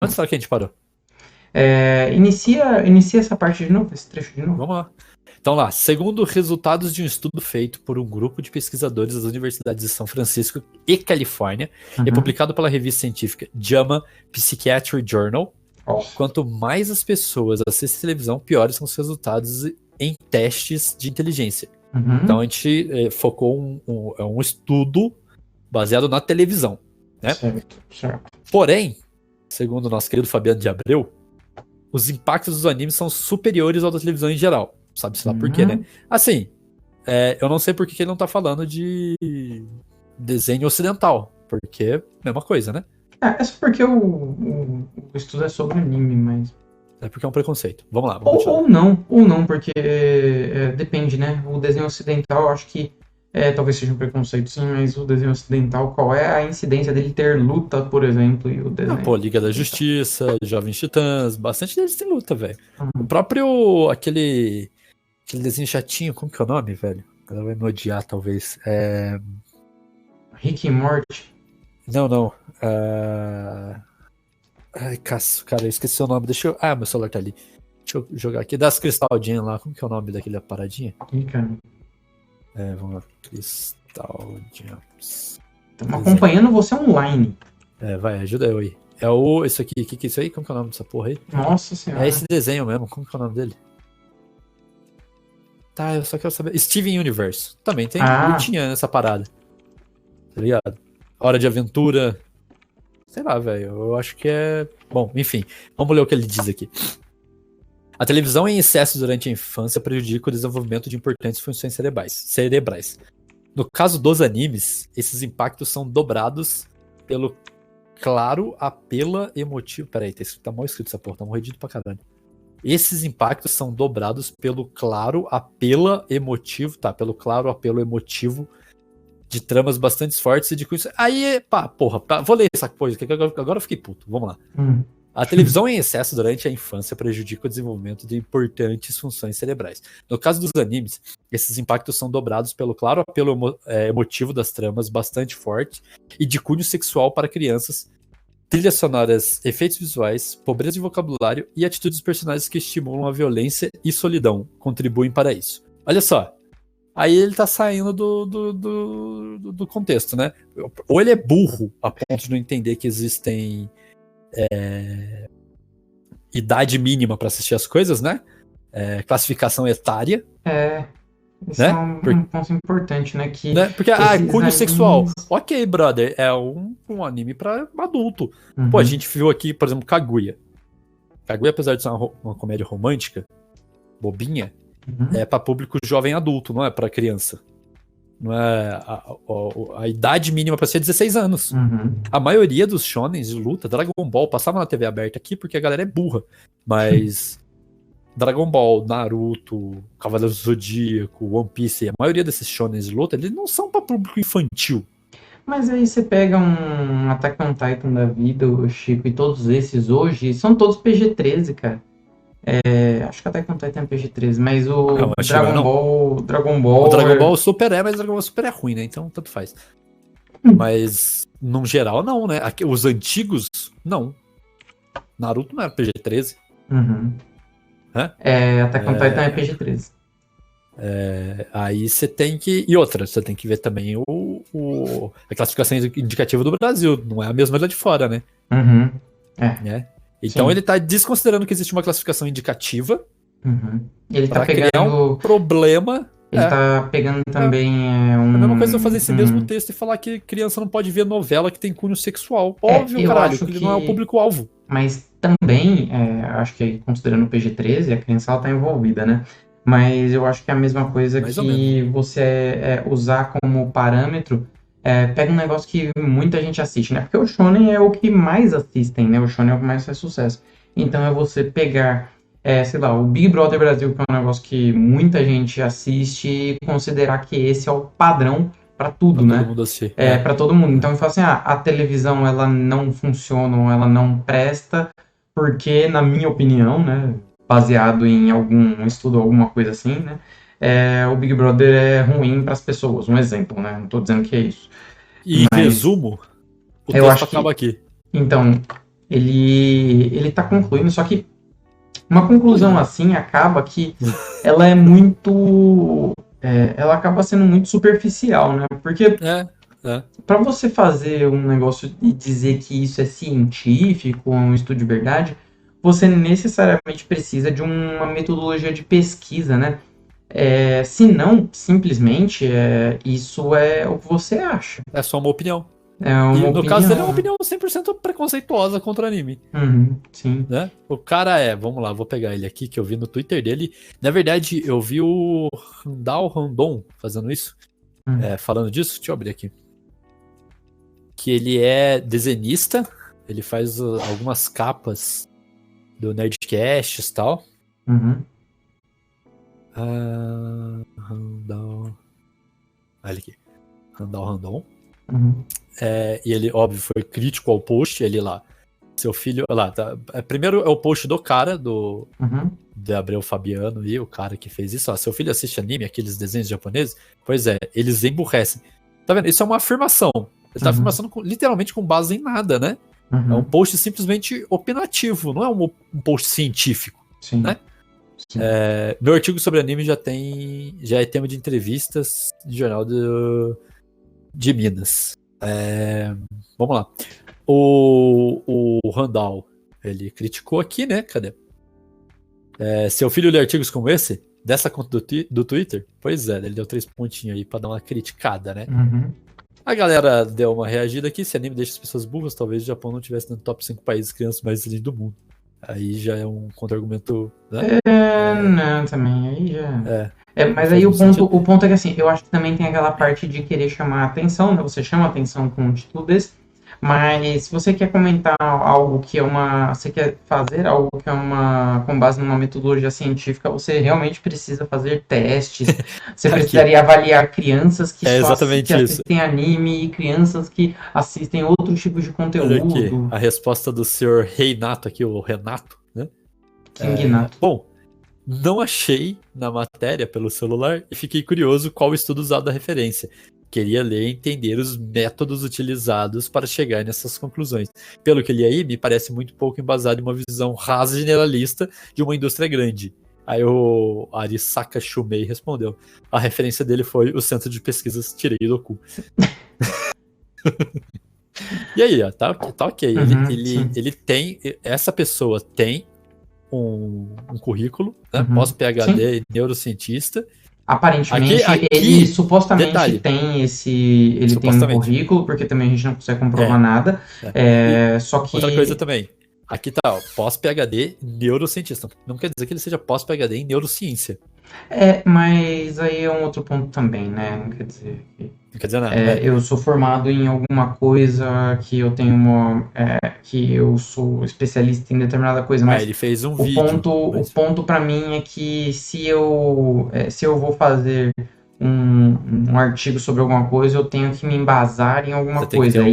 Onde será que a gente parou? Inicia essa parte de novo, esse trecho de novo. Vamos lá. Então lá, segundo resultados de um estudo feito por um grupo de pesquisadores das universidades de São Francisco e Califórnia, e publicado pela revista científica JAMA Psychiatry Journal, quanto mais as pessoas assistem televisão, piores são os resultados em testes de inteligência. Então a gente focou um estudo baseado na televisão, né? Certo. Porém, segundo o nosso querido Fabiano de Abreu, os impactos dos animes são superiores ao da televisão em geral. Sabe-se lá por quê, né? Assim, eu não sei por que ele não tá falando de desenho ocidental, porque é a mesma coisa, né? É só porque o estudo é sobre anime, mas... É porque é um preconceito. Vamos lá, vamos continuar. Ou não, porque depende, né? O desenho ocidental, eu acho que talvez seja um preconceito, sim, mas o desenho ocidental, qual é a incidência dele ter luta, por exemplo, e o desenho... Liga da Justiça, Jovens Titãs, bastante deles tem luta, velho. O próprio, aquele desenho chatinho, como que é o nome, velho? Ela vai me odiar, talvez. Rick e Morty. Não. Ai, caço, cara, eu esqueci o nome. Deixa eu... meu celular tá ali. Deixa eu jogar aqui. Das Crystal Gems lá. Como que é o nome daquela paradinha? Ih, cara. Vamos lá. Crystal Gems. Estamos acompanhando você online. Vai, ajuda eu aí. Esse aqui. O que é isso aí? Como que é o nome dessa porra aí? Nossa senhora. É esse desenho mesmo. Como que é o nome dele? Tá, eu só quero saber. Steven Universe. Também tem lutinha nessa parada. Tá ligado? Hora de Aventura. Sei lá, velho. Eu acho que é... Bom, enfim. Vamos ler o que ele diz aqui. A televisão em excesso durante a infância prejudica o desenvolvimento de importantes funções cerebrais. No caso dos animes, esses impactos são dobrados pelo claro apelo emotivo... Peraí, tá mal escrito essa porra. Tá morredido pra caralho. Esses impactos são dobrados pelo claro apelo emotivo... Tá, pelo claro apelo emotivo de tramas bastante fortes e de coisas. Aí, vou ler essa coisa, que agora eu fiquei puto. Vamos lá. A televisão em excesso durante a infância prejudica o desenvolvimento de importantes funções cerebrais. No caso dos animes, esses impactos são dobrados pelo claro apelo emotivo das tramas bastante forte e de cunho sexual para crianças, trilhas sonoras, efeitos visuais, pobreza de vocabulário e atitudes dos personagens que estimulam a violência e solidão contribuem para isso. Olha só. Aí ele tá saindo do contexto, né? Ou ele é burro a ponto de não entender que existem idade mínima pra assistir as coisas, né? Classificação etária. Isso é um ponto importante, né? Porque, cunho sexual. Ok, brother, é um anime pra adulto. Pô, a gente viu aqui, por exemplo, Kaguya. Kaguya, apesar de ser uma comédia romântica, bobinha, é pra público jovem adulto, não é pra criança. Não é a idade mínima pra ser 16 anos. A maioria dos shonens de luta, Dragon Ball, passava na TV aberta aqui porque a galera é burra. Mas Dragon Ball, Naruto, Cavaleiros do Zodíaco, One Piece, a maioria desses shonens de luta, eles não são pra público infantil. Mas aí você pega um Attack on Titan da vida, o Chico, e todos esses hoje, são todos PG-13, cara. Acho que Attack on Titan é PG-13, mas o Dragon Ball... O Dragon Ball Super mas o Dragon Ball Super é ruim, né? Então, tanto faz. Mas, no geral, não, né? Os antigos, não. Naruto não era PG-13. Attack on Titan é PG-13. Aí você tem que... E outra, você tem que ver também a classificação indicativa do Brasil. Não é a mesma lá de fora, né? Então ele tá desconsiderando que existe uma classificação indicativa. Ele tá pegando criar um problema. Ele tá pegando também a mesma coisa eu fazer esse mesmo texto e falar que criança não pode ver novela que tem cunho sexual. Óbvio, caralho, que ele não é o público-alvo. Mas também, acho que considerando o PG-13, a criança ela tá envolvida, né? Mas eu acho que é a mesma coisa que você usar como parâmetro. Pega um negócio que muita gente assiste, né? Porque o shonen é o que mais assistem, né? O shonen é o que mais faz sucesso. Então é você pegar, sei lá, o Big Brother Brasil, que é um negócio que muita gente assiste, e considerar que esse é o padrão pra tudo, né? Todo mundo assiste. Pra todo mundo. Então eu falo assim, a televisão ela não funciona, ou ela não presta, porque, na minha opinião, né? Baseado em algum estudo, alguma coisa assim, né? O Big Brother é ruim para as pessoas, um exemplo, né? Não tô dizendo que é isso. E em resumo, o texto acaba aqui. Então, ele tá concluindo, só que uma conclusão assim acaba que ela é muito... ela acaba sendo muito superficial, né? Porque para você fazer um negócio e dizer que isso é científico, um estudo de verdade, você necessariamente precisa de uma metodologia de pesquisa, né? Se não, simplesmente, isso é o que você acha. É só uma opinião. É uma e no opinião, caso dele é uma opinião 100% preconceituosa contra o anime. Sim. Né? O cara vamos lá, vou pegar ele aqui, que eu vi no Twitter dele. Na verdade, eu vi o Randall Randon fazendo isso. Falando disso, deixa eu abrir aqui. Que ele é desenhista, ele faz algumas capas do Nerdcasts e tal. Randall... Olha aqui. Randall Randon. E ele, óbvio, foi crítico ao post, ele lá. Seu filho, lá, tá. Primeiro é o post do cara, de Abreu Fabiano, e o cara que fez isso. Ó, seu filho assiste anime, aqueles desenhos japoneses? Pois é, eles emburrecem. Tá vendo? Isso é uma afirmação. Ele tá afirmando literalmente com base em nada, né? É um post simplesmente opinativo, não é um post científico. Sim. Né? Sim. Meu artigo sobre anime já é tema de entrevistas de jornal de Minas. Vamos lá. O Randall, ele criticou aqui, né? Cadê? Seu filho lê artigos como esse? Dessa conta do Twitter? Pois ele deu 3 pontinhos aí pra dar uma criticada, né? A galera deu uma reagida aqui. Se anime deixa as pessoas burras, talvez o Japão não tivesse no top 5 países crianças mais lindas do mundo. Aí já é um contra-argumento, né? Não, também. Aí já... mas aí o ponto é que assim, eu acho que também tem aquela parte de querer chamar a atenção, né? Você chama a atenção com um título desse, mas se você quer comentar algo que você quer fazer algo que com base numa metodologia científica, você realmente precisa fazer testes, você precisaria avaliar crianças que assistem anime e crianças que assistem outros tipos de conteúdo. Olha aqui, a resposta do senhor Reinato aqui, o Renato, né? Renato. Bom, não achei na matéria pelo celular e fiquei curioso qual estudo usado a referência. Queria ler e entender os métodos utilizados para chegar nessas conclusões. Pelo que li aí, me parece muito pouco embasado em uma visão rasa e generalista de uma indústria grande. Aí o Arisaka Shumei respondeu. A referência dele foi o Centro de Pesquisas Tirei do Cu. E aí, ó, tá ok. Ele tem... Essa pessoa tem um currículo, né, pós-PhD em neurocientista. Aparentemente, ele supostamente tem um currículo, porque também a gente não consegue comprovar nada. Só que... Outra coisa também. Aqui tá, ó, pós-PhD neurocientista. Não quer dizer que ele seja pós-PhD em neurociência. Mas aí é um outro ponto também, né? Não quer dizer que... Não quer dizer nada. Eu sou formado em alguma coisa, que eu tenho que eu sou especialista em determinada coisa, mas ele fez um vídeo. O ponto para mim é que se eu vou fazer um artigo sobre alguma coisa, eu tenho que me embasar em alguma coisa.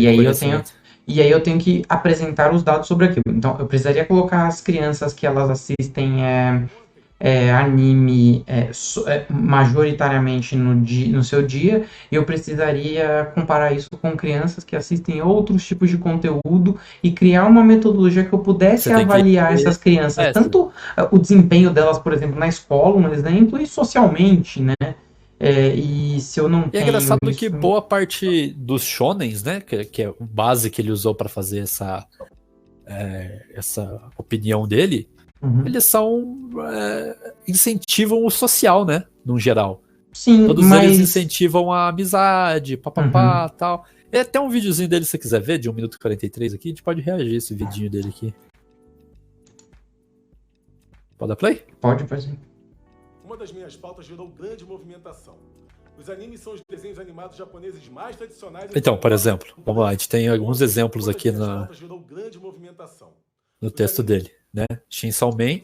E aí eu tenho que apresentar os dados sobre aquilo. Então, eu precisaria colocar as crianças que elas assistem anime majoritariamente no seu dia, e eu precisaria comparar isso com crianças que assistem outros tipos de conteúdo e criar uma metodologia que eu pudesse avaliar essas crianças, tanto o desempenho delas, por exemplo, na escola, um exemplo, e socialmente, né? E se eu não tenho... É engraçado que boa parte dos shonens, né, que é a base que ele usou para fazer essa opinião dele, eles incentivam o social, né? No geral. Sim, todos eles incentivam a amizade, papapá, tal. É até um videozinho dele, se você quiser ver, de 1 minuto e 43 aqui, a gente pode reagir esse vidinho dele aqui. Pode dar play? Pode sim. Uma das minhas pautas gerou grande movimentação. Os animes são os desenhos animados japoneses mais tradicionais... Então, por exemplo, vamos lá, a gente tem alguns exemplos aqui no texto dele, né? Chainsaw Man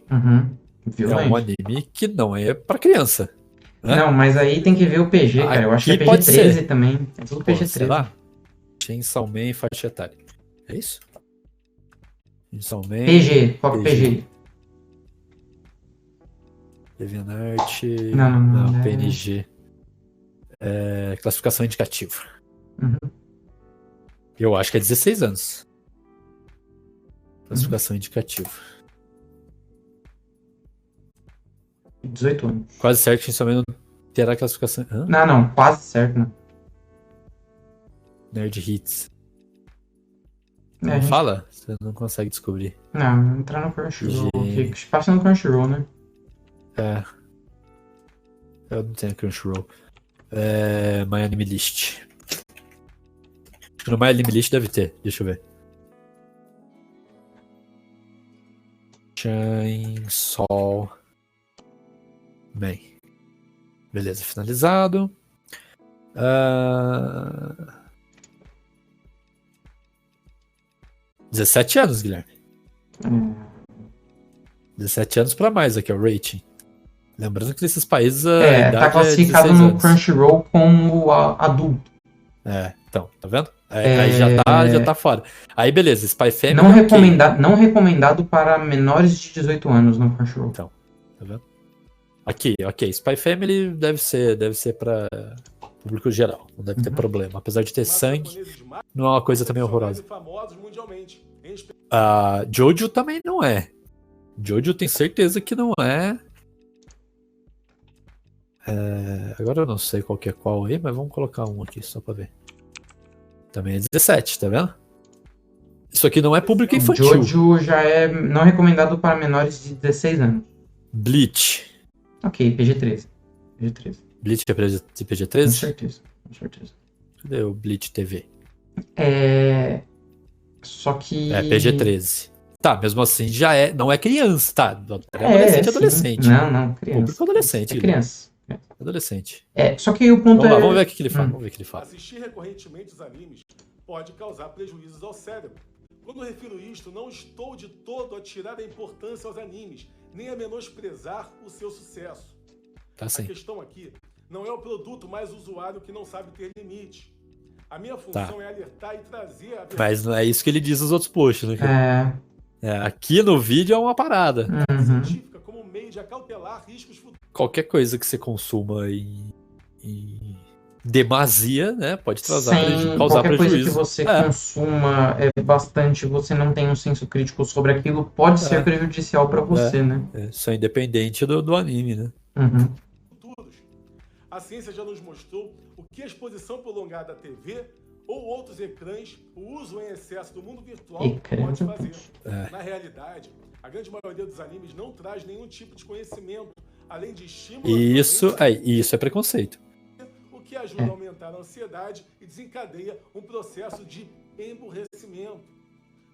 é um anime que não é pra criança. Né? Não, mas aí tem que ver o PG, cara. Eu acho que é PG-13 também. É tudo PG-13. Sei lá. Chainsaw Man faixa etária. É isso? Chainsaw Man... PG, qual PG? DeviantArt... Não, PNG. Classificação indicativa. Eu acho que é 16 anos. Classificação indicativa. 18 anos. Quase certo que a gente também não terá classificação. Hã? Não, quase certo, né? Nerd Hits. É, gente... Fala? Você não consegue descobrir. Não, entrar no Crunchyroll. Que passa no Crunchyroll, né? É. Eu não tenho Crunchyroll. My Anime List. Acho que no My Anime List deve ter. Deixa eu ver. Chainsaw Man. Beleza, finalizado. 17 anos, Guilherme. 17 anos pra mais aqui, é o rating. Lembrando que nesses países a idade tá classificado é no Crunchyroll como adulto. Então, tá vendo? Aí já tá fora. Aí beleza, Spy Family. Não recomendado para menores de 18 anos no Crunchyroll. Então, tá vendo? Aqui, ok. Spy Family deve ser pra público geral. Não deve ter problema. Apesar de ter sangue, não é uma coisa também horrorosa. Jojo também não é. Jojo tem certeza que não é. Agora eu não sei qual que é qual aí, mas vamos colocar um aqui só pra ver. Também é 17, tá vendo? Isso aqui não é público infantil. Jojo já é não recomendado para menores de 16 anos. Bleach. Ok, PG-13. Bleach é PG-13? Com certeza. Cadê o Bleach TV? Só que... PG-13. Tá, mesmo assim já não é criança, tá? Adolescente. Não, criança. Público adolescente. Criança. Adolescente. Só que o ponto vamos ver o que ele fala. Assistir recorrentemente os animes pode causar prejuízos ao cérebro. Quando refiro isto, não estou de todo a tirar a importância aos animes, nem a menosprezar o seu sucesso. Tá sim. A questão aqui não é o produto, mas o usuário que não sabe ter limite. A minha função é alertar e trazer a... Mas não é isso que ele diz nos outros posts, né? Aqui no vídeo é uma parada. Científica como meio de acautelar riscos futuros. Qualquer coisa que você consuma em demasia, né, pode causar prejuízo. Qualquer coisa que você consuma bastante, você não tem um senso crítico sobre aquilo, pode ser prejudicial para você, né? Isso é independente do anime, né? A ciência já nos mostrou o que a exposição prolongada à TV ou outros ecrãs, o uso em excesso do mundo virtual pode fazer. Na realidade, a grande maioria dos animes não traz nenhum tipo de conhecimento, além de estímulo. Isso é preconceito. O que ajuda a aumentar a ansiedade e desencadeia um processo de emburrecimento,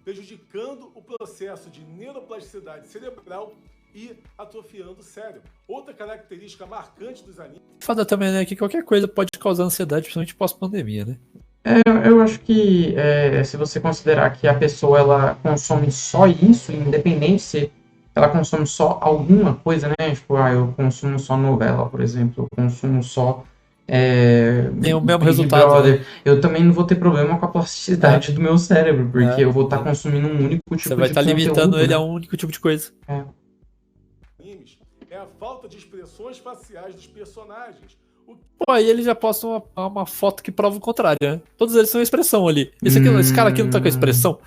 prejudicando o processo de neuroplasticidade cerebral e atrofiando o cérebro. Outra característica marcante dos animes... Foda também, né, que qualquer coisa pode causar ansiedade, principalmente pós-pandemia, né? Eu acho que se você considerar que a pessoa ela consome só isso, independente se ela consome só alguma coisa, né? Tipo, eu consumo só novela, por exemplo, eu consumo só tem o mesmo resultado, né? Eu também não vou ter problema com a plasticidade do meu cérebro, porque eu vou estar consumindo um único tipo de conteúdo. Você vai estar limitando ele a um único tipo de coisa. É a falta de expressões faciais dos personagens. Aí ele já posta uma foto que prova o contrário, né? Todos eles são expressão ali. Esse cara aqui não tá com a expressão?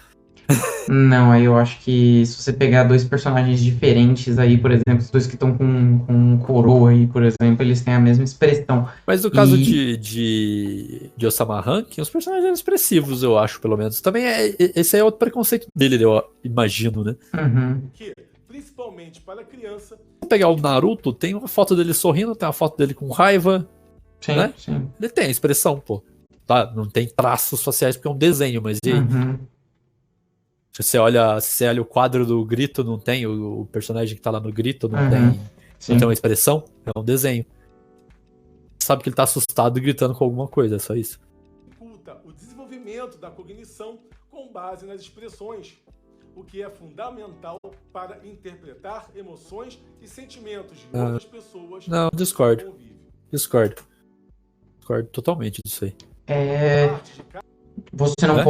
Não, aí eu acho que se você pegar dois personagens diferentes aí, por exemplo, os dois que estão com coroa aí, por exemplo, eles têm a mesma expressão. Mas no caso de Osama Rankin, os personagens eram expressivos, eu acho, pelo menos. Também esse é outro preconceito dele, eu imagino, né? Que, principalmente para criança... Se pegar o Naruto, tem uma foto dele sorrindo, tem uma foto dele com raiva, sim, né? Sim. Ele tem expressão, pô. Tá, não tem traços faciais porque é um desenho, mas e aí? Se você olha o quadro do Grito, não tem, o personagem que tá lá no Grito não tem uma expressão, é um desenho. Sabe que ele tá assustado e gritando com alguma coisa, é só isso. O desenvolvimento da cognição com base nas expressões, o que é fundamental para interpretar emoções e sentimentos de outras pessoas. Não, discordo totalmente disso aí. Você não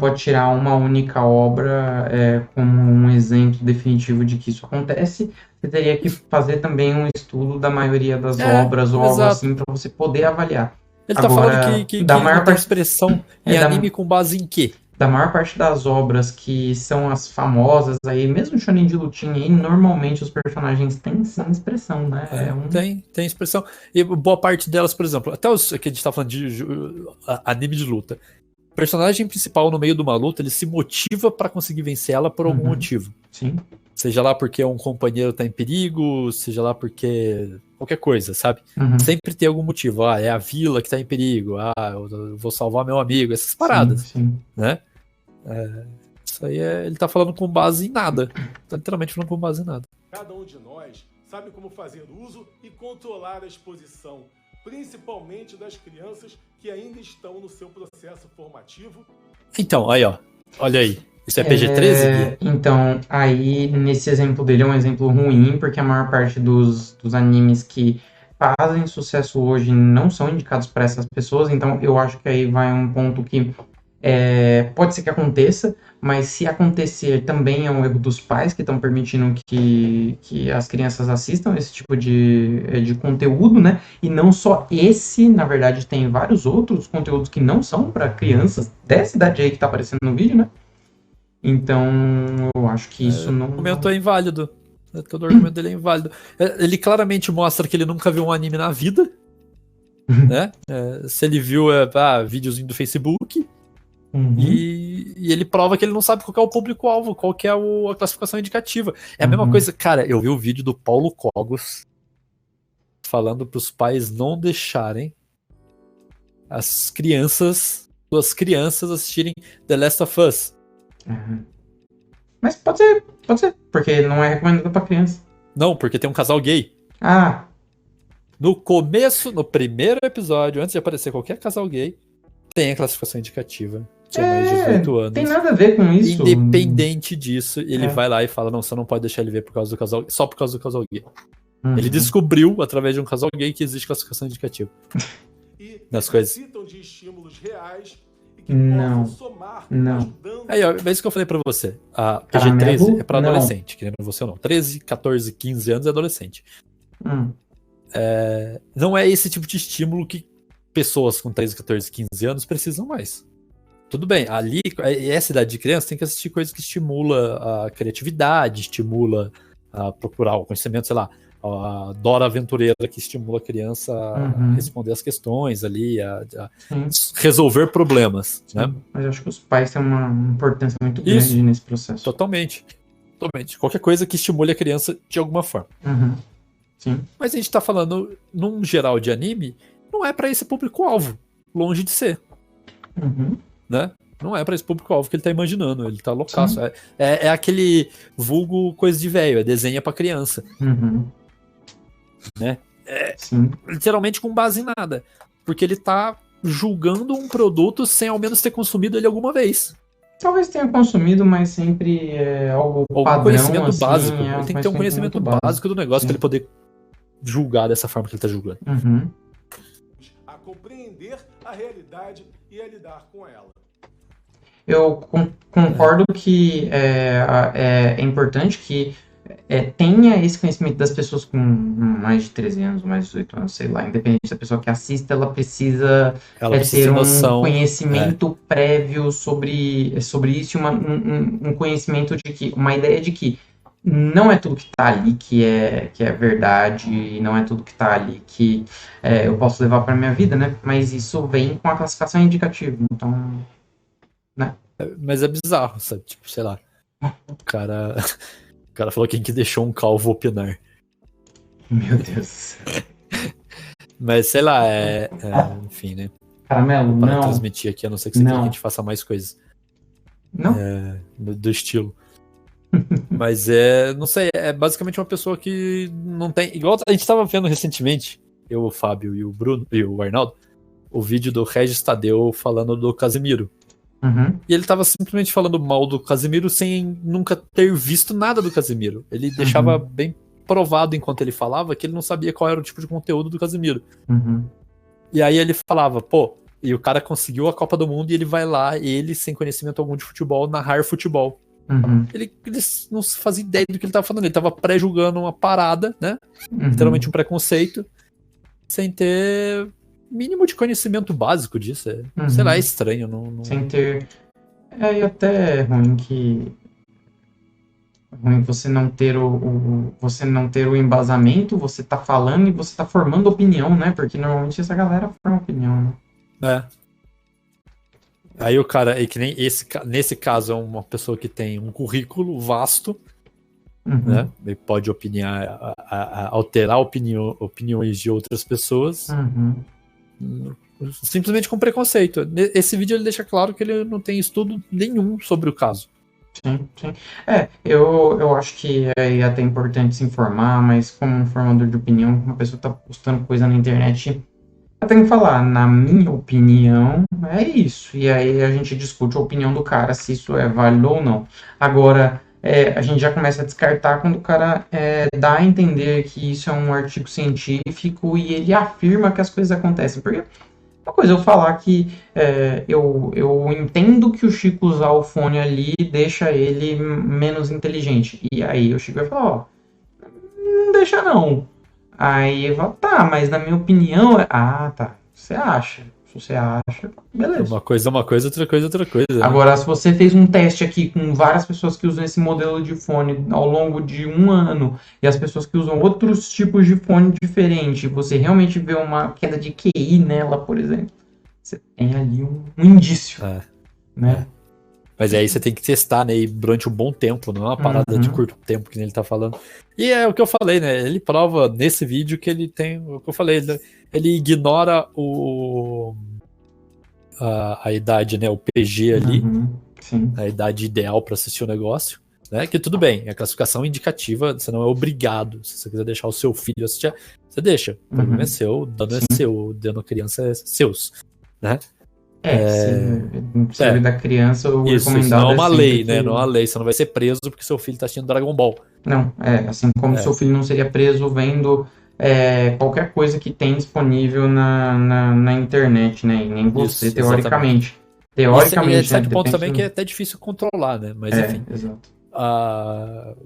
pode tirar uma única obra como um exemplo definitivo de que isso acontece. Você teria que fazer também um estudo da maioria das obras ou algo assim para você poder avaliar. Ele tá falando que da maior parte expressão em anime com base em quê? da maior parte das obras que são as famosas aí, mesmo shonen de lutinha aí, normalmente os personagens têm sim expressão, né? Tem expressão. E boa parte delas, por exemplo, até os que a gente tá falando de anime de luta. O personagem principal no meio de uma luta, ele se motiva pra conseguir vencer ela por algum motivo. Sim. Seja lá porque um companheiro tá em perigo, seja lá porque qualquer coisa, sabe? Sempre tem algum motivo. É a vila que tá em perigo. Eu vou salvar meu amigo. Essas paradas, sim. né? Isso aí ele tá falando com base em nada. Tá literalmente falando com base em nada. Cada um de nós sabe como fazer uso e controlar a exposição, principalmente das crianças que ainda estão no seu processo formativo. Então, aí ó, olha aí. Isso é PG-13? Então, aí, nesse exemplo dele é um exemplo ruim, porque a maior parte dos animes que fazem sucesso hoje não são indicados para essas pessoas, então eu acho que aí vai um ponto que pode ser que aconteça, mas se acontecer também é um erro dos pais que estão permitindo que as crianças assistam esse tipo de conteúdo, né? E não só esse, na verdade tem vários outros conteúdos que não são para crianças dessa idade aí que tá aparecendo no vídeo, né? Então, eu acho que isso não... O argumento é inválido. Todo argumento dele é inválido. Ele claramente mostra que ele nunca viu um anime na vida, né? Se ele viu videozinho do Facebook, e ele prova que ele não sabe qual é o público-alvo, qual que é a classificação indicativa. É a mesma coisa... Cara, eu vi o vídeo do Paulo Cogos falando pros pais não deixarem suas crianças assistirem The Last of Us. Mas pode ser, porque não é recomendado pra criança. Não, porque tem um casal gay. No começo, no primeiro episódio, antes de aparecer qualquer casal gay, tem a classificação indicativa, que é mais de 18 anos. Tem nada a ver com isso. Independente disso, ele vai lá e fala, não, você não pode deixar ele ver por causa do casal, só por causa do casal gay. Ele descobriu, através de um casal gay, que existe classificação indicativa. Nas coisas. De estímulos reais. Não. Aí, ó, é isso que eu falei pra você. A PG-13 é pra adolescente, querendo você ou não. 13, 14, 15 anos é adolescente. Não é esse tipo de estímulo que pessoas com 13, 14, 15 anos precisam mais. Tudo bem, ali, essa idade de criança tem que assistir coisas que estimula a criatividade, estimula a procurar o conhecimento, sei lá, a Dora Aventureira, que estimula a criança a responder as questões ali, a resolver problemas. Né? Mas eu acho que os pais têm uma importância muito grande nesse processo. Totalmente. Qualquer coisa que estimule a criança de alguma forma. Sim. Mas a gente tá falando, num geral de anime, não é pra esse público-alvo. Longe de ser. Né? Não é pra esse público-alvo que ele tá imaginando. Ele tá loucaço. É aquele vulgo coisa de velho. Desenha pra criança. Né? Literalmente com base em nada. Porque ele tá julgando um produto sem ao menos ter consumido ele alguma vez. Talvez tenha consumido, mas sempre é algo padrão. Conhecimento assim, básico. Ele tem que ter um conhecimento básico do negócio pra ele poder julgar dessa forma que ele tá julgando. A compreender a realidade e a lidar com ela. Eu concordo que é importante que tenha esse conhecimento das pessoas com mais de 13 anos, mais de 18 anos, sei lá, independente da pessoa que assista, ela precisa ter um conhecimento prévio sobre isso, um conhecimento de que, uma ideia de que não é tudo que tá ali que é verdade, não é tudo que tá ali que eu posso levar pra minha vida, né? Mas isso vem com a classificação indicativa, então, né? Mas é bizarro, sabe? Tipo, sei lá, o cara falou quem que deixou um calvo opinar. Meu Deus. Mas sei lá, enfim, né? Caramelo, para não. transmitir aqui, a não ser que você queira que a gente faça mais coisas. Não? Do estilo. Mas não sei, é basicamente uma pessoa que não tem... Igual a gente tava vendo recentemente, eu, o Fábio e o Bruno, e o Arnaldo, o vídeo do Regis Tadeu falando do Casimiro. E ele tava simplesmente falando mal do Casimiro sem nunca ter visto nada do Casimiro. Ele deixava bem provado enquanto ele falava que ele não sabia qual era o tipo de conteúdo do Casimiro. E aí ele falava, e o cara conseguiu a Copa do Mundo e ele vai lá, ele, sem conhecimento algum de futebol, narrar futebol. Ele não fazia ideia do que ele tava falando, ele tava pré-julgando uma parada, né? Literalmente um preconceito, sem ter mínimo de conhecimento básico disso. Sei lá, é estranho. Não... Sem ter E até é ruim que você não ter você não ter o embasamento, você tá falando e você tá formando opinião, né? Porque normalmente essa galera forma opinião, né? Aí o cara, que nem nesse caso é uma pessoa que tem um currículo vasto, né? Ele pode opinar, alterar opiniões de outras pessoas, simplesmente com preconceito. Esse vídeo ele deixa claro que ele não tem estudo nenhum sobre o caso. Sim. Eu acho que é até importante se informar, mas como um formador de opinião, uma pessoa tá postando coisa na internet, eu tenho que falar, na minha opinião, é isso. E aí a gente discute a opinião do cara, se isso é válido ou não. Agora, a gente já começa a descartar quando o cara dá a entender que isso é um artigo científico e ele afirma que as coisas acontecem. Porque uma coisa eu falar que eu entendo que o Chico usar o fone ali deixa ele menos inteligente. E aí o Chico vai falar, ó, não deixa não. Aí eu falo, tá, mas na minha opinião... tá, você acha. Se você acha, beleza. Uma coisa, outra coisa, outra coisa. Né? Agora, se você fez um teste aqui com várias pessoas que usam esse modelo de fone ao longo de 1 ano, e as pessoas que usam outros tipos de fone diferente, você realmente vê uma queda de QI nela, por exemplo, você tem ali um indício, né? Mas aí você tem que testar, né, durante um bom tempo, não é uma parada de curto tempo que ele tá falando. E é o que eu falei, né, ele prova nesse vídeo que ele tem, o que eu falei, ele ignora a idade, né, o PG ali, a idade ideal para assistir o negócio, né, que tudo bem, a classificação indicativa, você não é obrigado, se você quiser deixar o seu filho assistir, você deixa, o problema é seu, o dano é seu, o dano à criança é seus, né. Se serve da criança, o isso recomendado não é uma lei, que... né? Não é uma lei. Você não vai ser preso porque seu filho tá assistindo Dragon Ball. Não, assim como seu filho não seria preso vendo qualquer coisa que tem disponível na internet, né? E nem você, isso, teoricamente. Teoricamente, e certo ponto também que é até difícil controlar, né? Mas enfim. Exato.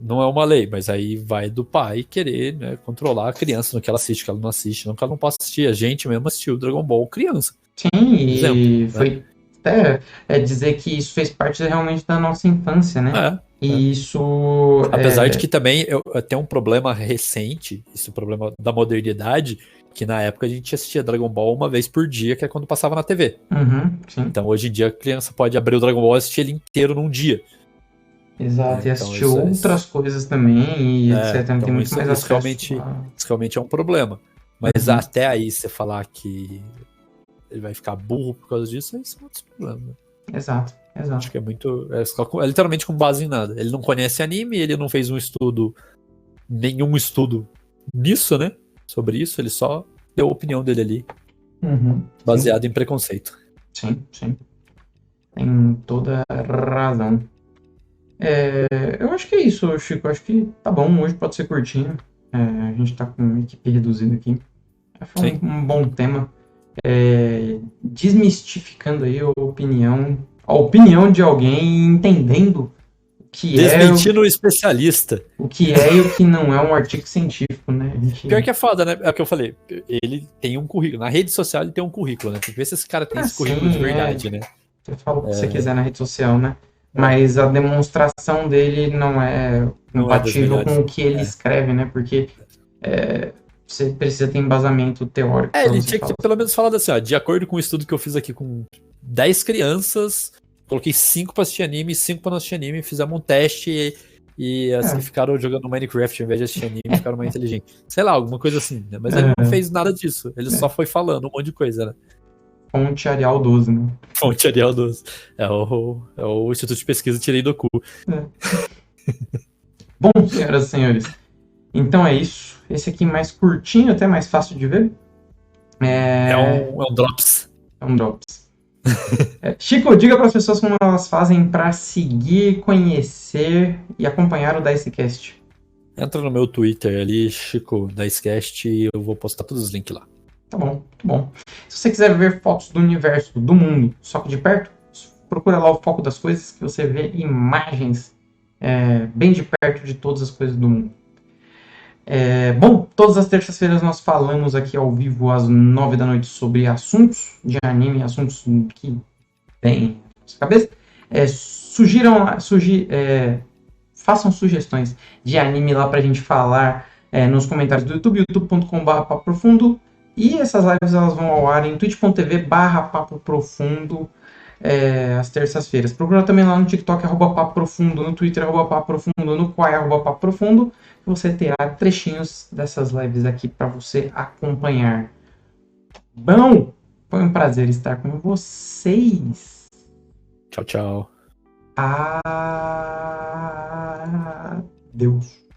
Não é uma lei, mas aí vai do pai querer, né, controlar a criança no que ela assiste, que ela não assiste, não que ela não possa assistir. A gente mesmo assistiu Dragon Ball criança. Sim, e foi até dizer que isso fez parte realmente da nossa infância, né? E isso... Apesar de que também tem um problema recente, esse problema da modernidade, que na época a gente assistia Dragon Ball uma vez por dia, que é quando passava na TV. Sim. Então hoje em dia a criança pode abrir o Dragon Ball e assistir ele inteiro num dia. Exato, e assistir outras coisas também, e etc. Então, tem muito mais acesso. Isso realmente é um problema. Mas até aí você falar que ele vai ficar burro por causa disso, aí são outros problemas. Exato. Acho que é literalmente com base em nada. Ele não conhece anime, ele não fez nenhum estudo nisso, né? Sobre isso, ele só deu a opinião dele ali, baseado em preconceito. Sim. Tem toda razão. Eu acho que é isso, Chico. Acho que tá bom, hoje pode ser curtinho. A gente tá com uma equipe reduzida aqui. Foi um bom tema. Desmistificando aí a opinião de alguém, entendendo o que desmentindo o especialista. O que é e o que não é um artigo científico, né? Pior que é foda, né? É o que eu falei. Ele tem um currículo. Na rede social ele tem um currículo, né? Tem que ver se esse cara tem esse currículo de verdade, né? Você fala o que você quiser na rede social, né? Mas a demonstração dele não é compatível com o que ele escreve, né? Porque você precisa ter embasamento teórico. Ele tinha que pelo menos falar assim, ó, de acordo com o estudo que eu fiz aqui com 10 crianças, coloquei 5 pra assistir anime, 5 pra não assistir anime, fizemos um teste e assim ficaram jogando Minecraft ao invés de assistir anime, ficaram mais inteligentes. Sei lá, alguma coisa assim, né? Mas ele não fez nada disso, ele só foi falando um monte de coisa, né? Fonte Arial 12, né? Fonte Arial 12. É o Instituto de Pesquisa Tirei do Cu. Bom, senhoras e senhores, então é isso. Esse aqui mais curtinho, até mais fácil de ver. É um Drops. É um Drops. Chico, diga para as pessoas como elas fazem para seguir, conhecer e acompanhar o Dicecast. Entra no meu Twitter ali, Chico Dicecast, e eu vou postar todos os links lá. Tá bom, muito bom. Se você quiser ver fotos do universo, do mundo, só que de perto, procura lá o Foco das Coisas, que você vê imagens bem de perto de todas as coisas do mundo. Bom, todas as terças-feiras nós falamos aqui ao vivo às 9 da noite sobre assuntos de anime, assuntos que tem na sua cabeça. Façam sugestões de anime lá pra gente falar nos comentários do YouTube, youtube.com/papo profundo. E essas lives elas vão ao ar em twitch.tv/papo profundo às terças-feiras. Procura também lá no TikTok, @papo profundo, no Twitter, @papo profundo, no Quai, @papo profundo, que você terá trechinhos dessas lives aqui para você acompanhar. Bom, foi um prazer estar com vocês. Tchau, tchau. Adeus.